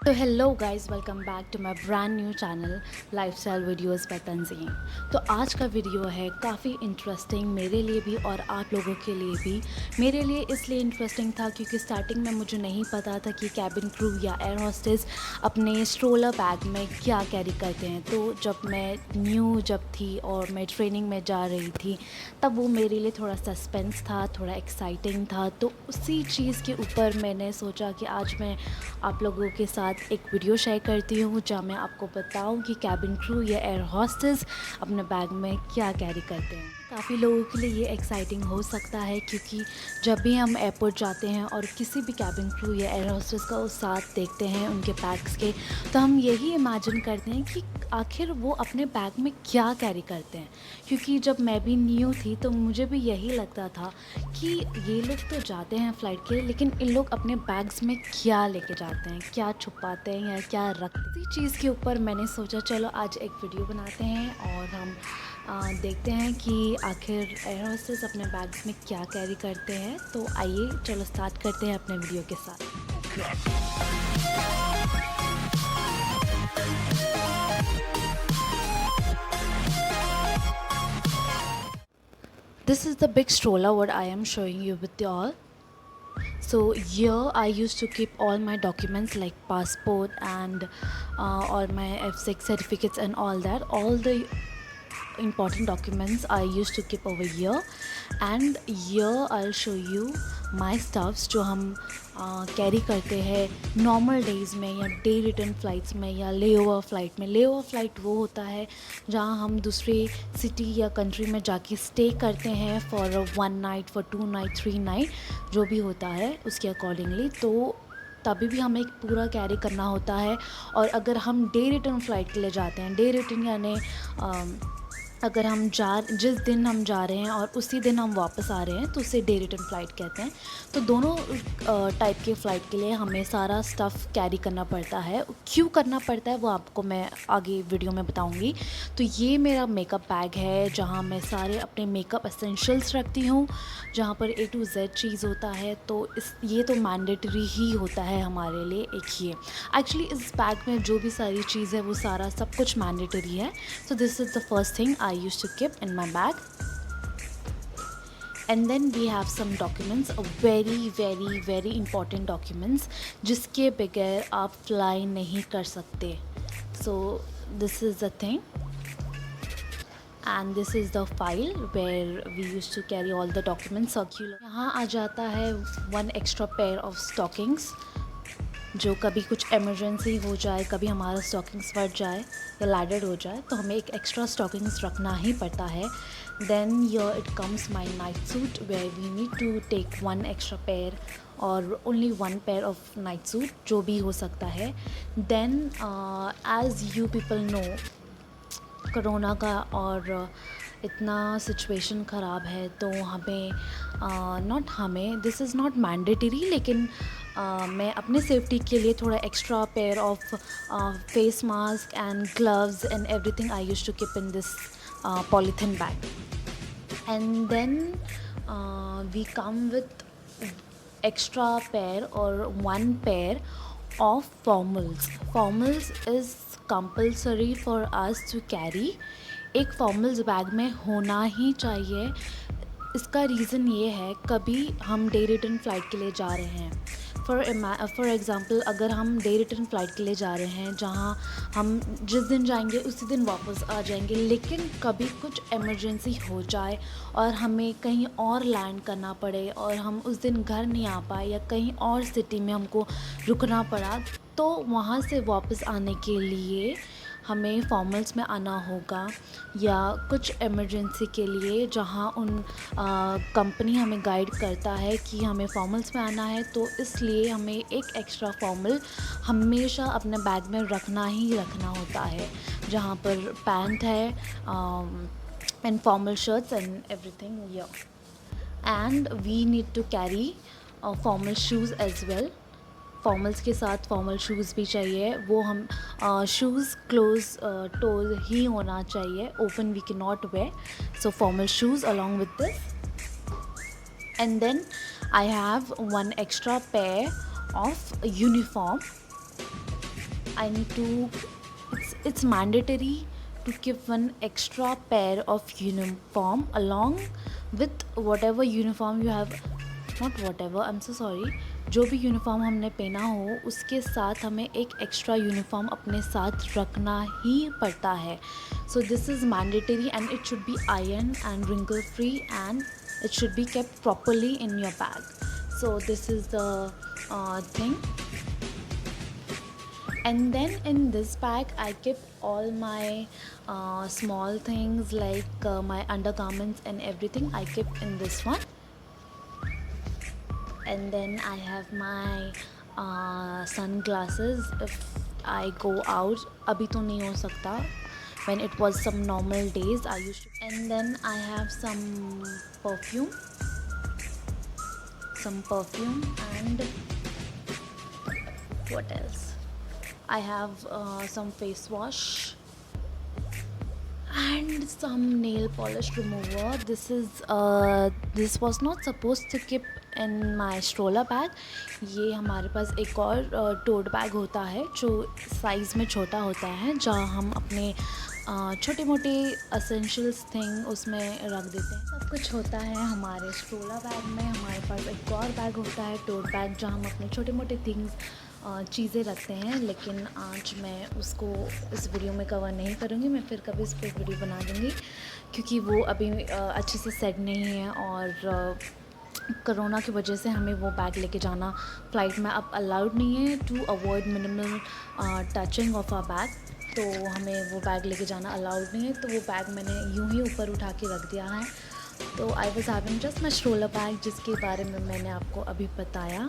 तो hello guys, welcome back to my brand new channel lifestyle videos by Tanzeem. तो आज का वीडियो है काफ़ी इंटरेस्टिंग मेरे लिए भी और आप लोगों के लिए भी। मेरे लिए इसलिए इंटरेस्टिंग था क्योंकि स्टार्टिंग में मुझे नहीं पता था कि कैबिन क्रू या एयर होस्टेस अपने स्ट्रोलर बैग में क्या कैरी करते हैं। तो जब मैं जब थी और मैं ट्रेनिंग में जा रही थी, तब वो मेरे लिए थोड़ा सस्पेंस था, थोड़ा एक्साइटिंग था। तो उसी चीज़ के ऊपर मैंने सोचा कि आज मैं आप लोगों के साथ एक वीडियो शेयर करती हूँ जहाँ मैं आपको बताऊँ कि कैबिन क्रू या एयर हॉस्टेस अपने बैग में क्या कैरी करते हैं। काफ़ी लोगों के लिए ये एक्साइटिंग हो सकता है क्योंकि जब भी हम एयरपोर्ट जाते हैं और किसी भी कैबिन क्रू या एयर हॉस्टेस का साथ देखते हैं उनके बैग्स के, तो हम यही इमेजिन करते हैं कि आखिर वो अपने बैग में क्या कैरी करते हैं। क्योंकि जब मैं भी न्यू थी तो मुझे भी यही लगता था कि ये लोग तो जाते हैं फ़्लाइट के लिए, लेकिन इन लोग अपने बैग्स में क्या लेके जाते हैं, क्या छुपाते हैं या क्या रखते हैं। इसी चीज़ के ऊपर मैंने सोचा चलो आज एक वीडियो बनाते हैं और हम देखते हैं कि आखिर एयर होस्टेस अपने बैग्स में क्या कैरी करते हैं। तो आइए चलो स्टार्ट करते हैं अपने वीडियो के साथ। This is the big stroller what I am showing you with y'all. So here I used to keep all my documents like passport and all my F6 certificates and all that. All the important documents I used to keep over here, and here I'll show you my stuffs जो हम carry करते हैं normal days में या day return flights में या layover flight में। Layover flight वो होता है जहाँ हम दूसरे सिटी या कंट्री में जाके स्टे करते हैं for 1 night, for 2 night, 3 night, जो भी होता है उसके अकॉर्डिंगली। तो तभी भी हमें पूरा कैरी करना होता है। और अगर हम डे रिटर्न फ़्लाइट के लिए जाते हैं, डे रिटर्न यानी अगर हम जिस दिन हम जा रहे हैं और उसी दिन हम वापस आ रहे हैं तो उसे डे रिटर्न फ़्लाइट कहते हैं। तो दोनों टाइप के फ़्लाइट के लिए हमें सारा स्टफ़ कैरी करना पड़ता है। क्यों करना पड़ता है वो आपको मैं आगे वीडियो में बताऊंगी। तो ये मेरा मेकअप बैग है जहाँ मैं सारे अपने मेकअप एसेंशियल्स रखती हूँ, जहाँ पर A to Z चीज़ होता है। तो ये तो मैंडेटरी ही होता है हमारे लिए। एक ये एक्चुअली इस बैग में जो भी सारी चीज़ है वो सारा सब कुछ मैंडेटरी है। So this is the first thing I used to keep in my bag. And then we have some documents, very important documents जिसके बगैर आप fly नहीं कर सकते। So this is the thing, and this is the file where we used to carry all the documents circular। यहाँ आ जाता है one extra pair of stockings, जो कभी कुछ इमरजेंसी हो जाए, कभी हमारा स्टॉकिंग्स फट जाए या लैडेड हो जाए तो हमें एक एक्स्ट्रा स्टॉकिंग्स रखना ही पड़ता है। Then here it comes my night suit where we need to take one extra pair और only one pair of night suit, जो भी हो सकता है। Then as you people know, corona का और इतना सिचुएशन ख़राब है तो हमें नॉट हमें दिस इज़ नॉट मैंडेटरी, लेकिन मैं अपने सेफ्टी के लिए थोड़ा extra pair of face mask and gloves and everything I used to keep in this polythene bag. And then we come with extra pair or one pair of formals. Formals is compulsory for us to carry. एक formals bag में होना ही चाहिए। इसका reason ये है, कभी हम day return flight के लिए जा रहे हैं, फॉर एग्ज़ाम्पल अगर हम डे रिटर्न फ़्लाइट के लिए जा रहे हैं जहाँ हम जिस दिन जाएंगे उसी दिन वापस आ जाएंगे, लेकिन कभी कुछ इमरजेंसी हो जाए और हमें कहीं और लैंड करना पड़े और हम उस दिन घर नहीं आ पाए या कहीं और सिटी में हमको रुकना पड़ा, तो वहाँ से वापस आने के लिए हमें फॉर्मल्स में आना होगा। या कुछ इमरजेंसी के लिए जहाँ कंपनी हमें गाइड करता है कि हमें फॉर्मल्स में आना है, तो इसलिए हमें एक एक्स्ट्रा फॉर्मल हमेशा अपने बैग में रखना ही रखना होता है, जहाँ पर पैंट है and formal shirts and everything. And we need to carry formal shoes as well. Formals के साथ फॉर्मल शूज़ भी चाहिए। वो हम शूज़ क्लोज टोज ही होना चाहिए, open we can not wear. So formal shoes along with this. And then I have one extra pair of uniform I need to, it's mandatory to keep one extra pair of uniform along with whatever uniform you have, not whatever, I'm so sorry, जो भी uniform हमने पहना हो उसके साथ हमें एक extra uniform अपने साथ रखना ही पड़ता है. So this is mandatory and it should be iron and wrinkle free and it should be kept properly in your bag. So this is the thing. And then in this bag I keep all my small things like my undergarments and everything I keep in this one. And then I have my sunglasses if I go out. Abhi to nahi ho sakta. When it was some normal days I used to. And then I have some perfume and what else, I have some face wash and some nail polish remover. This was not supposed to keep in my stroller bag. ये हमारे पास एक और tote bag होता है जो size में छोटा होता है, जहाँ हम अपने छोटे मोटे असेंशियल्स थिंग उसमें रख देते हैं. सब कुछ होता है हमारे स्ट्रोला बैग में. हमारे पास एक और बैग होता है टोट बैग, जहाँ हम अपने छोटे मोटे थिंग्स चीज़ें रखते हैं. लेकिन आज मैं उसको इस वीडियो में कवर नहीं करूँगी. मैं फिर कभी इस पर वीडियो बना दूँगी क्योंकि वो अभी अच्छे से सेट नहीं है और कोरोना की वजह से हमें वो बैग लेके जाना फ़्लाइट में अब अलाउड नहीं है. To avoid minimal touching of our bag, तो हमें वो बैग लेके जाना अलाउड नहीं है. तो वो बैग मैंने यूं ही ऊपर उठा के रख दिया है. तो I was having just my stroller bag जिसके बारे में मैंने आपको अभी बताया.